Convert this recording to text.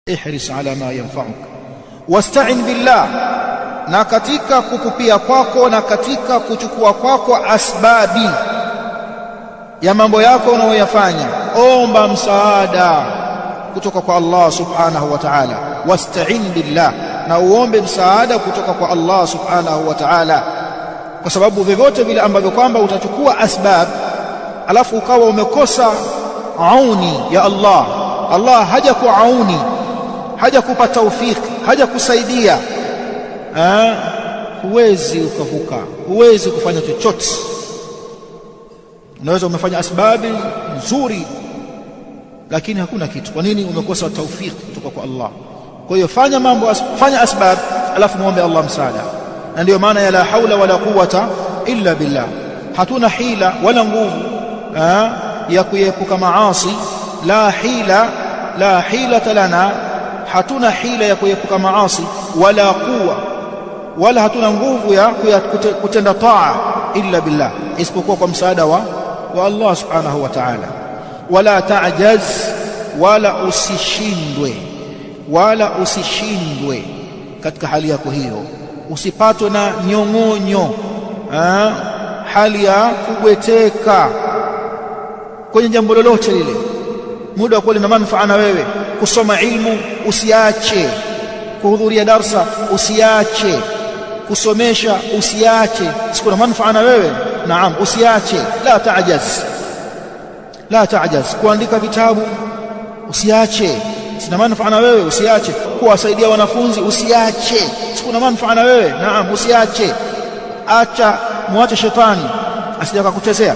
ihris ala ma yanfa'uk wasta'in billah, na katika kukupia kwako na katika kuchukua kwako asbabi ya mambo yako unayoyafanya, omba msaada kutoka kwa Allah subhanahu wa ta'ala. Wasta'in billah, na uombe msaada kutoka kwa Allah subhanahu wa ta'ala, kwa sababu vyovyote vile ambavyo kwamba utachukua asbab alafu ukawa umekosa auni ya Allah, Allah haja kuauni, haja kupa taufiki, haja kusaidia, huwezi ukavuka, huwezi kufanya chochote. Unaweza umefanya asbabi nzuri lakini hakuna kitu. Kwa nini? Umekosa taufiki kutoka kwa Allah. Kwa hiyo fanya mambo, fanya asbab alafu muombe Allah msaada. Na ndio maana ya la haula wala quwwata illa billah. Hatuna hila wala nguvu ya kuepuka maasi. La hilata lana, hatuna hila ya kuepuka maasi, wala quwwa, wala hatuna nguvu ya kutenda taa illa billah, isipokuwa kwa msaada wa Allah subhanahu wa ta'ala. Wala ta'jaz, wala usishindwe katika hali yako hiyo, usipatwe na nyong'onyo, hali ya kubweteka kwenye jambo lolote lile. Muda wa kuwa lina manufaa na wewe, kusoma ilmu usiache, kuhudhuria darsa usiache, kusomesha usiache, siku na manufaa na wewe, naam, usiache. La ta'jaz, kuandika vitabu usiache, sina manufaa na wewe, usiache. Kuwasaidia wanafunzi usiache, siku na manufaa na wewe, naam, usiache. Acha, muache shetani asije akakuchezea.